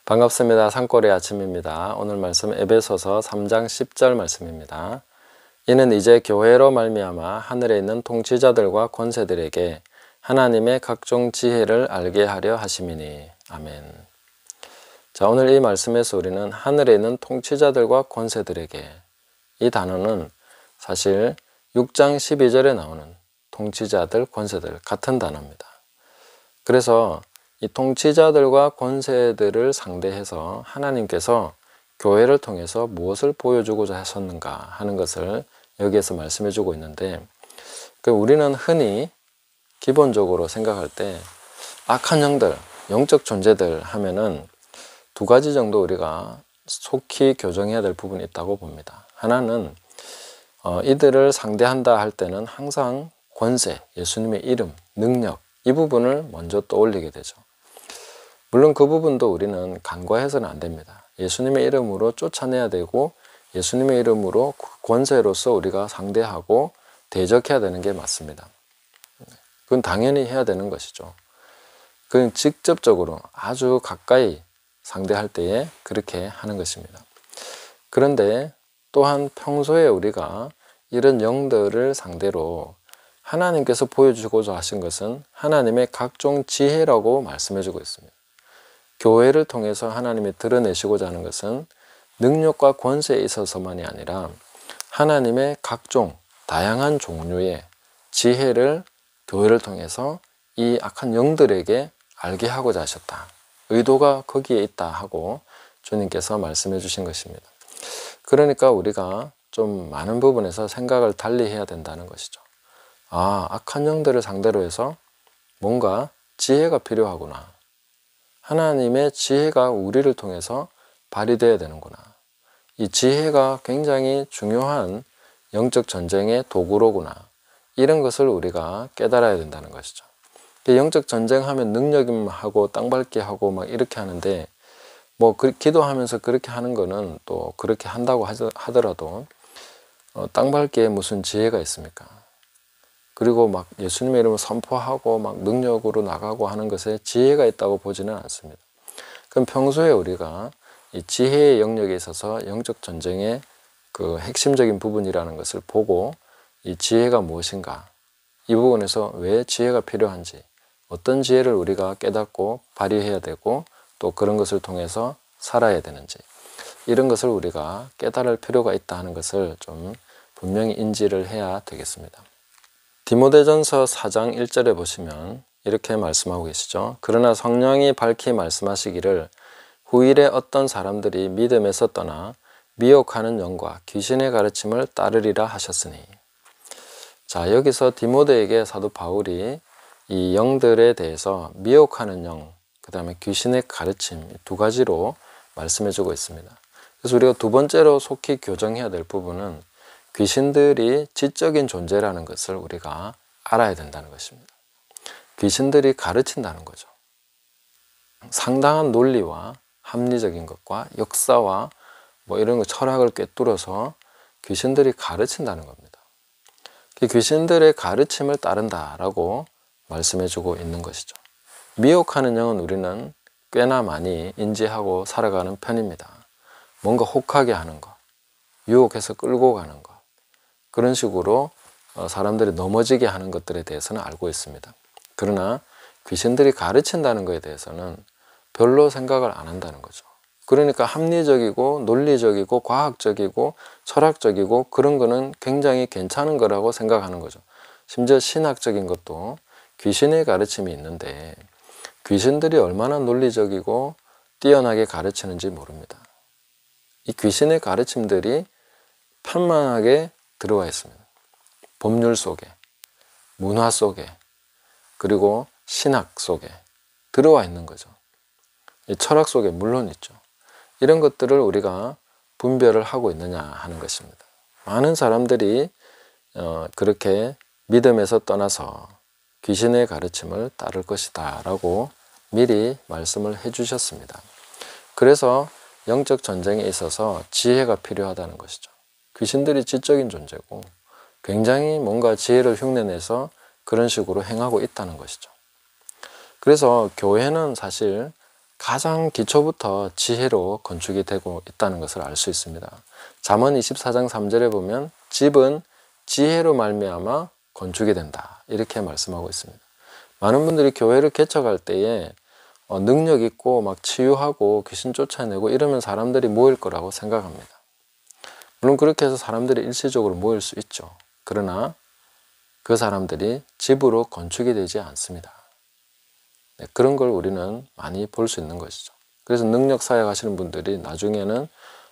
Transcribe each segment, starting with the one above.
반갑습니다. 산골의 아침입니다. 오늘 말씀 에베소서 3장 10절 말씀입니다. 이는 이제 교회로 말미암아 하늘에 있는 통치자들과 권세들에게 하나님의 각종 지혜를 알게 하려 하심이니. 아멘. 자, 오늘 이 말씀에서 우리는 하늘에 있는 통치자들과 권세들에게, 이 단어는 사실 6장 12절에 나오는 통치자들, 권세들 같은 단어입니다. 그래서 이 통치자들과 권세들을 상대해서 하나님께서 교회를 통해서 무엇을 보여주고자 하셨는가 하는 것을 여기에서 말씀해 주고 있는데, 우리는 흔히 기본적으로 생각할 때 악한 영들, 영적 존재들 하면은 두 가지 정도 우리가 속히 교정해야 될 부분이 있다고 봅니다. 하나는 이들을 상대한다 할 때는 항상 권세, 예수님의 이름, 능력, 이 부분을 먼저 떠올리게 되죠. 물론 그 부분도 우리는 간과해서는 안 됩니다. 예수님의 이름으로 쫓아내야 되고 예수님의 이름으로 권세로서 우리가 상대하고 대적해야 되는 게 맞습니다. 그건 당연히 해야 되는 것이죠. 그건 직접적으로 아주 가까이 상대할 때에 그렇게 하는 것입니다. 그런데 또한 평소에 우리가 이런 영들을 상대로 하나님께서 보여주고자 하신 것은 하나님의 각종 지혜라고 말씀해주고 있습니다. 교회를 통해서 하나님이 드러내시고자 하는 것은 능력과 권세에 있어서만이 아니라 하나님의 각종 다양한 종류의 지혜를 교회를 통해서 이 악한 영들에게 알게 하고자 하셨다. 의도가 거기에 있다 하고 주님께서 말씀해 주신 것입니다. 그러니까 우리가 좀 많은 부분에서 생각을 달리 해야 된다는 것이죠. 악한 영들을 상대로 해서 뭔가 지혜가 필요하구나. 하나님의 지혜가 우리를 통해서 발휘되어야 되는구나. 이 지혜가 굉장히 중요한 영적 전쟁의 도구로구나. 이런 것을 우리가 깨달아야 된다는 것이죠. 영적 전쟁하면 능력하고 땅밟기 하고 막 이렇게 하는데, 기도하면서 그렇게 하는 거는 또 그렇게 한다고 하더라도 땅밟기에 무슨 지혜가 있습니까? 그리고 막 예수님의 이름을 선포하고 막 능력으로 나가고 하는 것에 지혜가 있다고 보지는 않습니다. 그럼 평소에 우리가 이 지혜의 영역에 있어서 영적 전쟁의 그 핵심적인 부분이라는 것을 보고 이 지혜가 무엇인가, 이 부분에서 왜 지혜가 필요한지, 어떤 지혜를 우리가 깨닫고 발휘해야 되고 또 그런 것을 통해서 살아야 되는지, 이런 것을 우리가 깨달을 필요가 있다 하는 것을 좀 분명히 인지를 해야 되겠습니다. 디모데전서 4장 1절에 보시면 이렇게 말씀하고 계시죠. 그러나 성령이 밝히 말씀하시기를 후일에 어떤 사람들이 믿음에서 떠나 미혹하는 영과 귀신의 가르침을 따르리라 하셨으니. 자, 여기서 디모데에게 사도 바울이 이 영들에 대해서 미혹하는 영, 그 다음에 귀신의 가르침, 두 가지로 말씀해 주고 있습니다. 그래서 우리가 두 번째로 속히 교정해야 될 부분은 귀신들이 지적인 존재라는 것을 우리가 알아야 된다는 것입니다. 귀신들이 가르친다는 거죠. 상당한 논리와 합리적인 것과 역사와 이런 거, 철학을 꿰뚫어서 귀신들이 가르친다는 겁니다. 귀신들의 가르침을 따른다라고 말씀해주고 있는 것이죠. 미혹하는 영은 우리는 꽤나 많이 인지하고 살아가는 편입니다. 뭔가 혹하게 하는 것, 유혹해서 끌고 가는 것, 그런 식으로 사람들이 넘어지게 하는 것들에 대해서는 알고 있습니다. 그러나 귀신들이 가르친다는 것에 대해서는 별로 생각을 안 한다는 거죠. 그러니까 합리적이고 논리적이고 과학적이고 철학적이고 그런 거는 굉장히 괜찮은 거라고 생각하는 거죠. 심지어 신학적인 것도 귀신의 가르침이 있는데 귀신들이 얼마나 논리적이고 뛰어나게 가르치는지 모릅니다. 이 귀신의 가르침들이 편만하게 들어와 있습니다. 법률 속에, 문화 속에, 그리고 신학 속에 들어와 있는 거죠. 이 철학 속에 물론 있죠. 이런 것들을 우리가 분별을 하고 있느냐 하는 것입니다. 많은 사람들이 그렇게 믿음에서 떠나서 귀신의 가르침을 따를 것이다 라고 미리 말씀을 해주셨습니다. 그래서 영적 전쟁에 있어서 지혜가 필요하다는 것이죠. 귀신들이 지적인 존재고 굉장히 뭔가 지혜를 흉내내서 그런 식으로 행하고 있다는 것이죠. 그래서 교회는 사실 가장 기초부터 지혜로 건축이 되고 있다는 것을 알 수 있습니다. 잠언 24장 3절에 보면 집은 지혜로 말미암아 건축이 된다, 이렇게 말씀하고 있습니다. 많은 분들이 교회를 개척할 때에 능력 있고 막 치유하고 귀신 쫓아내고 이러면 사람들이 모일 거라고 생각합니다. 물론 그렇게 해서 사람들이 일시적으로 모일 수 있죠. 그러나 그 사람들이 집으로 건축이 되지 않습니다. 네, 그런 걸 우리는 많이 볼 수 있는 것이죠. 그래서 능력 사역 하시는 분들이 나중에는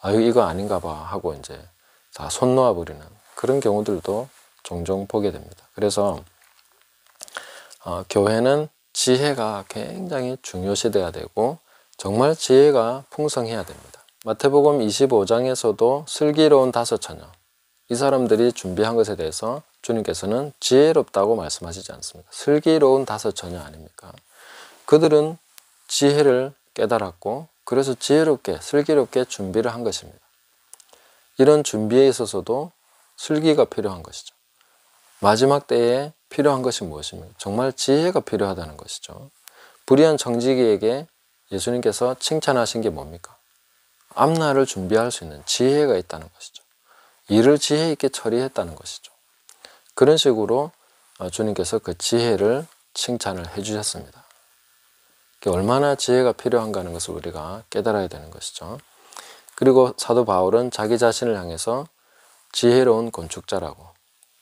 아유 이거 아닌가 봐 하고 이제 다 손 놓아 버리는 그런 경우들도 종종 보게 됩니다. 그래서 교회는 지혜가 굉장히 중요시돼야 되고 정말 지혜가 풍성해야 됩니다. 마태복음 25장에서도 슬기로운 5처녀, 이 사람들이 준비한 것에 대해서 주님께서는 지혜롭다고 말씀하시지 않습니까? 슬기로운 5처녀 아닙니까? 그들은 지혜를 깨달았고 그래서 지혜롭게 슬기롭게 준비를 한 것입니다. 이런 준비에 있어서도 슬기가 필요한 것이죠. 마지막 때에 필요한 것이 무엇입니까? 정말 지혜가 필요하다는 것이죠. 불의한 청지기에게 예수님께서 칭찬하신 게 뭡니까? 앞날을 준비할 수 있는 지혜가 있다는 것이죠. 일을 지혜 있게 처리했다는 것이죠. 그런 식으로 주님께서 그 지혜를 칭찬을 해주셨습니다. 얼마나 지혜가 필요한가 하는 것을 우리가 깨달아야 되는 것이죠. 그리고 사도 바울은 자기 자신을 향해서 지혜로운 건축자라고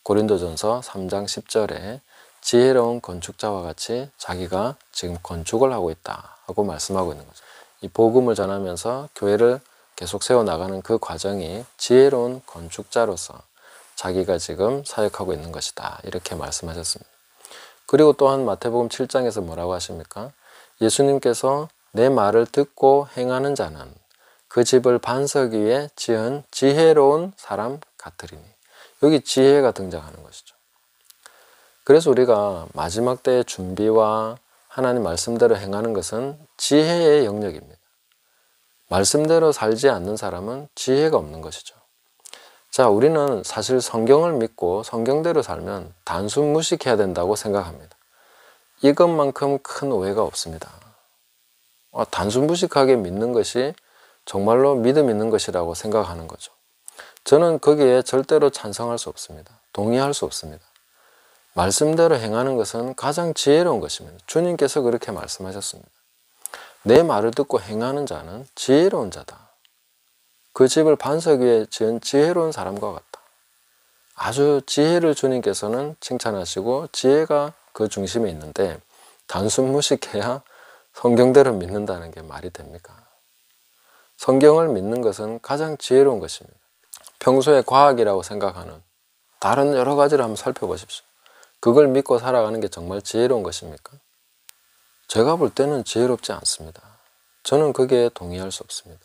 고린도전서 3장 10절에 지혜로운 건축자와 같이 자기가 지금 건축을 하고 있다 하고 말씀하고 있는 거죠. 이 복음을 전하면서 교회를 계속 세워나가는 그 과정이 지혜로운 건축자로서 자기가 지금 사역하고 있는 것이다, 이렇게 말씀하셨습니다. 그리고 또한 마태복음 7장에서 뭐라고 하십니까? 예수님께서 내 말을 듣고 행하는 자는 그 집을 반석 위에 지은 지혜로운 사람 같으리니, 여기 지혜가 등장하는 것이죠. 그래서 우리가 마지막 때의 준비와 하나님 말씀대로 행하는 것은 지혜의 영역입니다. 말씀대로 살지 않는 사람은 지혜가 없는 것이죠. 자, 우리는 사실 성경을 믿고 성경대로 살면 단순 무식해야 된다고 생각합니다. 이것만큼 큰 오해가 없습니다. 단순 무식하게 믿는 것이 정말로 믿음 있는 것이라고 생각하는 거죠. 저는 거기에 절대로 찬성할 수 없습니다. 동의할 수 없습니다. 말씀대로 행하는 것은 가장 지혜로운 것입니다. 주님께서 그렇게 말씀하셨습니다. 내 말을 듣고 행하는 자는 지혜로운 자다. 그 집을 반석 위에 지은 지혜로운 사람과 같다. 아주 지혜를 주님께서는 칭찬하시고 지혜가 그 중심에 있는데 단순 무식해야 성경대로 믿는다는 게 말이 됩니까? 성경을 믿는 것은 가장 지혜로운 것입니다. 평소에 과학이라고 생각하는 다른 여러 가지를 한번 살펴보십시오. 그걸 믿고 살아가는 게 정말 지혜로운 것입니까? 제가 볼 때는 지혜롭지 않습니다. 저는 거기에 동의할 수 없습니다.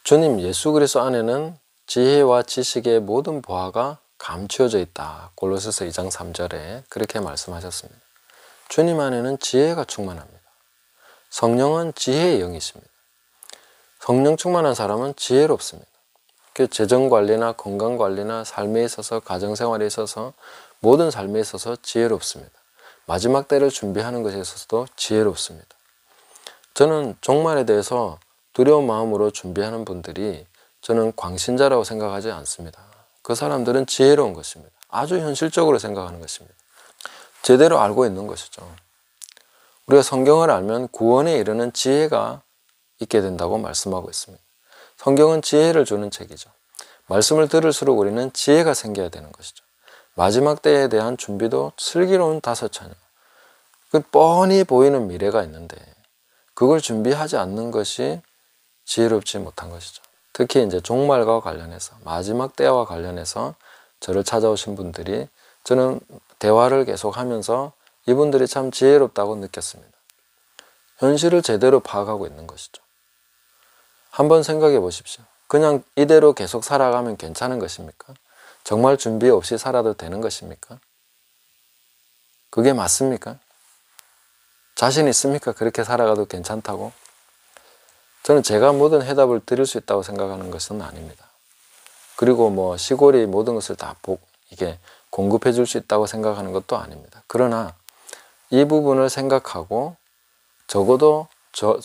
주님 예수 그리스도 안에는 지혜와 지식의 모든 보화가 감추어져 있다. 골로새서 2장 3절에 그렇게 말씀하셨습니다. 주님 안에는 지혜가 충만합니다. 성령은 지혜의 영이십니다. 성령 충만한 사람은 지혜롭습니다. 재정관리나 건강관리나 삶에 있어서 가정생활에 있어서 모든 삶에 있어서 지혜롭습니다. 마지막 때를 준비하는 것에 있어서도 지혜롭습니다. 저는 종말에 대해서 두려운 마음으로 준비하는 분들이 저는 광신자라고 생각하지 않습니다. 그 사람들은 지혜로운 것입니다. 아주 현실적으로 생각하는 것입니다. 제대로 알고 있는 것이죠. 우리가 성경을 알면 구원에 이르는 지혜가 있게 된다고 말씀하고 있습니다. 성경은 지혜를 주는 책이죠. 말씀을 들을수록 우리는 지혜가 생겨야 되는 것이죠. 마지막 때에 대한 준비도 슬기로운 5처녀. 그 뻔히 보이는 미래가 있는데 그걸 준비하지 않는 것이 지혜롭지 못한 것이죠. 특히 이제 종말과 관련해서 마지막 때와 관련해서 저를 찾아오신 분들이 저는 대화를 계속하면서 이분들이 참 지혜롭다고 느꼈습니다. 현실을 제대로 파악하고 있는 것이죠. 한번 생각해 보십시오. 그냥 이대로 계속 살아가면 괜찮은 것입니까? 정말 준비 없이 살아도 되는 것입니까? 그게 맞습니까? 자신 있습니까? 그렇게 살아가도 괜찮다고? 저는 제가 모든 해답을 드릴 수 있다고 생각하는 것은 아닙니다. 그리고 뭐 시골이 모든 것을 다 이게 공급해 줄 수 있다고 생각하는 것도 아닙니다. 그러나 이 부분을 생각하고 적어도 저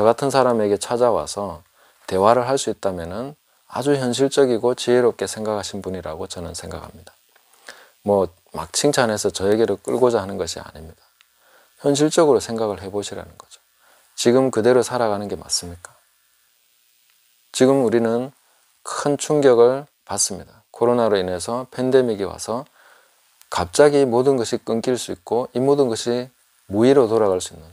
같은 사람에게 찾아와서 대화를 할 수 있다면은 아주 현실적이고 지혜롭게 생각하신 분이라고 저는 생각합니다. 뭐 막 칭찬해서 저에게로 끌고자 하는 것이 아닙니다. 현실적으로 생각을 해보시라는 거죠. 지금 그대로 살아가는 게 맞습니까? 지금 우리는 큰 충격을 받습니다. 코로나로 인해서 팬데믹이 와서 갑자기 모든 것이 끊길 수 있고 이 모든 것이 무의로 돌아갈 수 있는,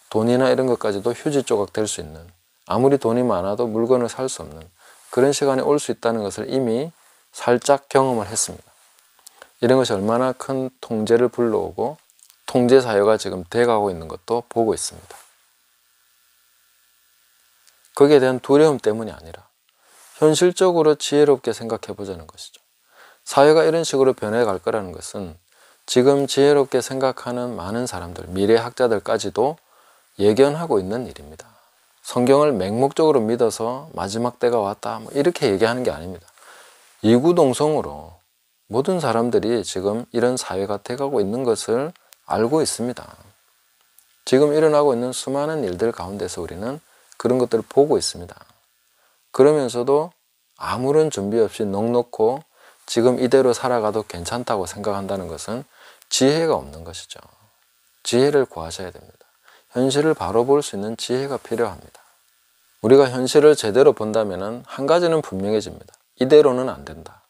돈이나 이런 것까지도 휴지 조각 될 수 있는, 아무리 돈이 많아도 물건을 살 수 없는 그런 시간이 올 수 있다는 것을 이미 살짝 경험을 했습니다. 이런 것이 얼마나 큰 통제를 불러오고 통제 사회가 지금 돼가고 있는 것도 보고 있습니다. 거기에 대한 두려움 때문이 아니라 현실적으로 지혜롭게 생각해 보자는 것이죠. 사회가 이런 식으로 변해갈 거라는 것은 지금 지혜롭게 생각하는 많은 사람들, 미래학자들까지도 예견하고 있는 일입니다. 성경을 맹목적으로 믿어서 마지막 때가 왔다 이렇게 얘기하는 게 아닙니다. 이구동성으로 모든 사람들이 지금 이런 사회가 돼가고 있는 것을 알고 있습니다. 지금 일어나고 있는 수많은 일들 가운데서 우리는 그런 것들을 보고 있습니다. 그러면서도 아무런 준비 없이 넋놓고 지금 이대로 살아가도 괜찮다고 생각한다는 것은 지혜가 없는 것이죠. 지혜를 구하셔야 됩니다. 현실을 바로 볼 수 있는 지혜가 필요합니다. 우리가 현실을 제대로 본다면 한 가지는 분명해집니다. 이대로는 안 된다.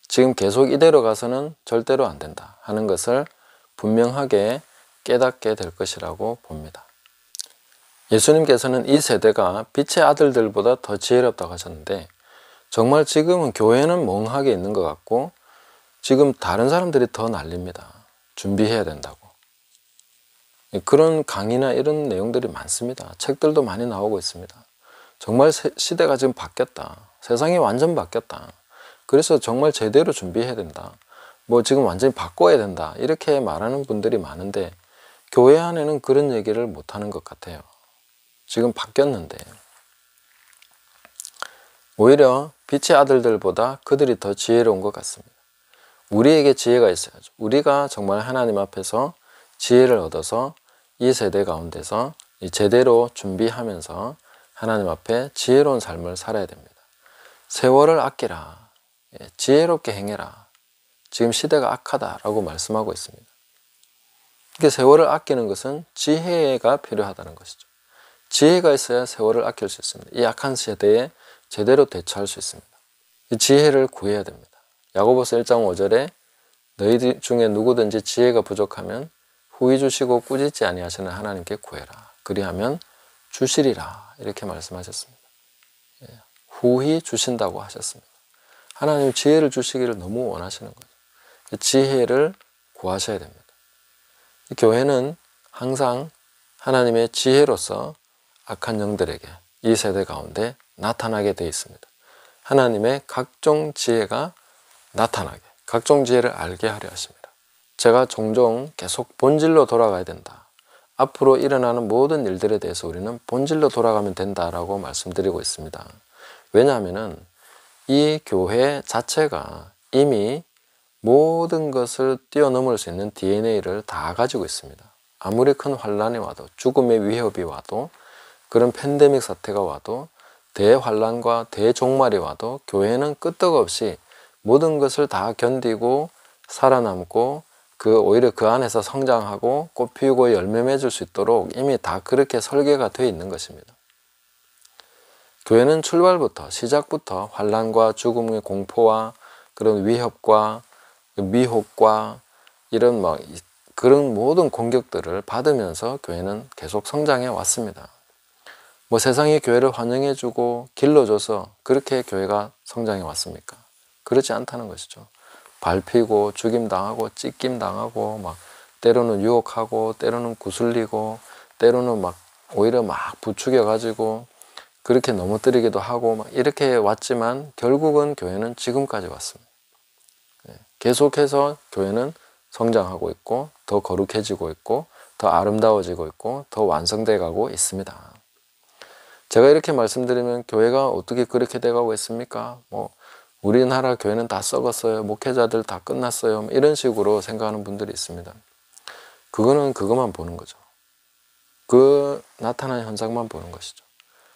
지금 계속 이대로 가서는 절대로 안 된다 하는 것을 분명하게 깨닫게 될 것이라고 봅니다. 예수님께서는 이 세대가 빛의 아들들보다 더 지혜롭다고 하셨는데 정말 지금은 교회는 멍하게 있는 것 같고 지금 다른 사람들이 더 난립니다. 준비해야 된다고. 그런 강의나 이런 내용들이 많습니다. 책들도 많이 나오고 있습니다. 정말 시대가 지금 바뀌었다. 세상이 완전 바뀌었다. 그래서 정말 제대로 준비해야 된다. 뭐 지금 완전히 바꿔야 된다. 이렇게 말하는 분들이 많은데 교회 안에는 그런 얘기를 못하는 것 같아요. 지금 바뀌었는데 오히려 빛의 아들들보다 그들이 더 지혜로운 것 같습니다. 우리에게 지혜가 있어야죠. 우리가 정말 하나님 앞에서 지혜를 얻어서 이 세대 가운데서 제대로 준비하면서 하나님 앞에 지혜로운 삶을 살아야 됩니다. 세월을 아끼라. 지혜롭게 행해라. 지금 시대가 악하다라고 말씀하고 있습니다. 이렇게 세월을 아끼는 것은 지혜가 필요하다는 것이죠. 지혜가 있어야 세월을 아낄 수 있습니다. 이 악한 세대에 제대로 대처할 수 있습니다. 이 지혜를 구해야 됩니다. 야고보서 1장 5절에 너희 중에 누구든지 지혜가 부족하면 후히 주시고 꾸짖지 아니하시는 하나님께 구해라. 그리하면 주시리라. 이렇게 말씀하셨습니다. 후히 주신다고 하셨습니다. 하나님 지혜를 주시기를 너무 원하시는 거죠. 지혜를 구하셔야 됩니다. 교회는 항상 하나님의 지혜로서 악한 영들에게 이 세대 가운데 나타나게 되어 있습니다. 하나님의 각종 지혜가 나타나게, 각종 지혜를 알게 하려 하십니다. 제가 종종 계속 본질로 돌아가야 된다. 앞으로 일어나는 모든 일들에 대해서 우리는 본질로 돌아가면 된다라고 말씀드리고 있습니다. 왜냐하면 이 교회 자체가 이미 모든 것을 뛰어넘을 수 있는 DNA를 다 가지고 있습니다. 아무리 큰 환란이 와도, 죽음의 위협이 와도, 그런 팬데믹 사태가 와도, 대환란과 대종말이 와도 교회는 끄떡없이 모든 것을 다 견디고 살아남고 오히려 그 안에서 성장하고 꽃 피우고 열매 맺을 수 있도록 이미 다 그렇게 설계가 되어 있는 것입니다. 교회는 출발부터, 시작부터 환란과 죽음의 공포와 그런 위협과 미혹과 이런 그런 모든 공격들을 받으면서 교회는 계속 성장해 왔습니다. 뭐 세상이 교회를 환영해주고 길러줘서 그렇게 교회가 성장해 왔습니까? 그렇지 않다는 것이죠. 밟히고 죽임당하고 찢김당하고 때로는 유혹하고 때로는 구슬리고 때로는 오히려 부추겨가지고 그렇게 넘어뜨리기도 하고 이렇게 왔지만 결국은 교회는 지금까지 왔습니다. 계속해서 교회는 성장하고 있고 더 거룩해지고 있고 더 아름다워지고 있고 더 완성돼 가고 있습니다. 제가 이렇게 말씀드리면 교회가 어떻게 그렇게 돼가고 있습니까? 우리나라 교회는 다 썩었어요. 목회자들 다 끝났어요. 이런 식으로 생각하는 분들이 있습니다. 그거는 그것만 보는 거죠. 그 나타난 현상만 보는 것이죠.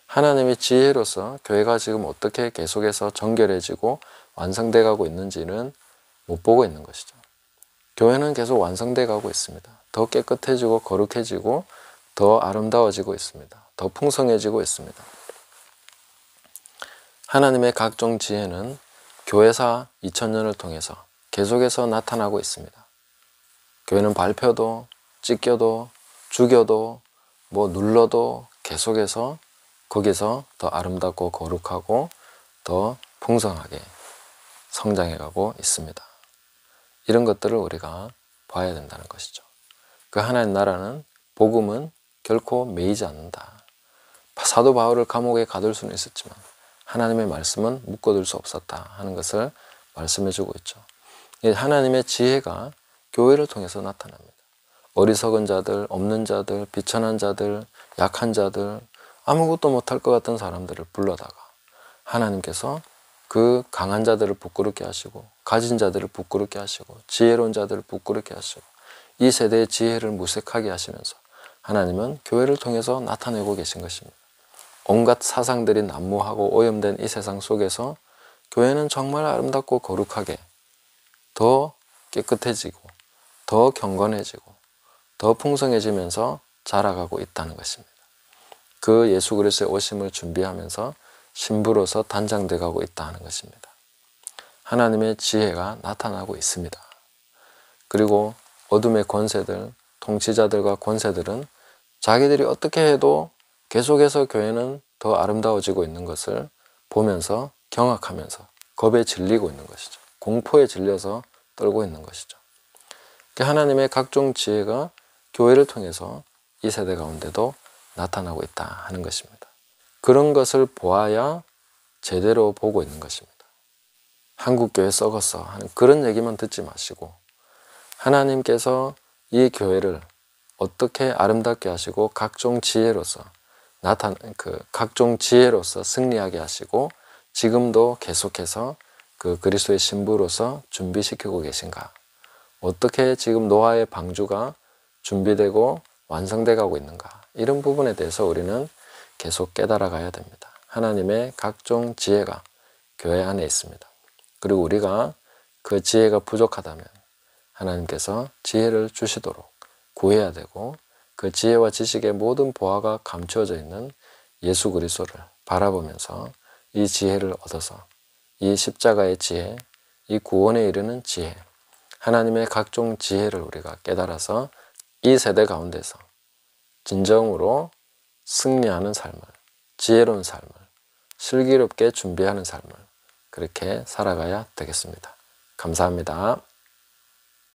하나님의 지혜로서 교회가 지금 어떻게 계속해서 정결해지고 완성돼 가고 있는지는 못 보고 있는 것이죠. 교회는 계속 완성돼 가고 있습니다. 더 깨끗해지고 거룩해지고 더 아름다워지고 있습니다. 더 풍성해지고 있습니다. 하나님의 각종 지혜는 교회사 2000년을 통해서 계속해서 나타나고 있습니다. 교회는 밟혀도 찢겨도 죽여도 눌러도 계속해서 거기서 더 아름답고 거룩하고 더 풍성하게 성장해가고 있습니다. 이런 것들을 우리가 봐야 된다는 것이죠. 그 하나님 나라는, 복음은 결코 매이지 않는다. 사도 바울을 감옥에 가둘 수는 있었지만 하나님의 말씀은 묶어둘 수 없었다 하는 것을 말씀해주고 있죠. 하나님의 지혜가 교회를 통해서 나타납니다. 어리석은 자들, 없는 자들, 비천한 자들, 약한 자들, 아무것도 못할 것 같은 사람들을 불러다가 하나님께서 그 강한 자들을 부끄럽게 하시고, 가진 자들을 부끄럽게 하시고, 지혜로운 자들을 부끄럽게 하시고, 이 세대의 지혜를 무색하게 하시면서 하나님은 교회를 통해서 나타내고 계신 것입니다. 온갖 사상들이 난무하고 오염된 이 세상 속에서 교회는 정말 아름답고 거룩하게 더 깨끗해지고 더 경건해지고 더 풍성해지면서 자라가고 있다는 것입니다. 그 예수 그리스도의 오심을 준비하면서 신부로서 단장돼 가고 있다는 것입니다. 하나님의 지혜가 나타나고 있습니다. 그리고 어둠의 권세들, 통치자들과 권세들은 자기들이 어떻게 해도 계속해서 교회는 더 아름다워지고 있는 것을 보면서 경악하면서 겁에 질리고 있는 것이죠. 공포에 질려서 떨고 있는 것이죠. 하나님의 각종 지혜가 교회를 통해서 이 세대 가운데도 나타나고 있다 하는 것입니다. 그런 것을 보아야 제대로 보고 있는 것입니다. 한국교회 썩었어 하는 그런 얘기만 듣지 마시고, 하나님께서 이 교회를 어떻게 아름답게 하시고 각종 지혜로서 각종 지혜로서 승리하게 하시고 지금도 계속해서 그 그리스도의 신부로서 준비시키고 계신가, 어떻게 지금 노아의 방주가 준비되고 완성돼 가고 있는가, 이런 부분에 대해서 우리는 계속 깨달아 가야 됩니다. 하나님의 각종 지혜가 교회 안에 있습니다. 그리고 우리가 그 지혜가 부족하다면 하나님께서 지혜를 주시도록 구해야 되고, 그 지혜와 지식의 모든 보화가 감추어져 있는 예수 그리스도를 바라보면서 이 지혜를 얻어서 이 십자가의 지혜, 이 구원에 이르는 지혜, 하나님의 각종 지혜를 우리가 깨달아서 이 세대 가운데서 진정으로 승리하는 삶을, 지혜로운 삶을, 슬기롭게 준비하는 삶을 그렇게 살아가야 되겠습니다. 감사합니다.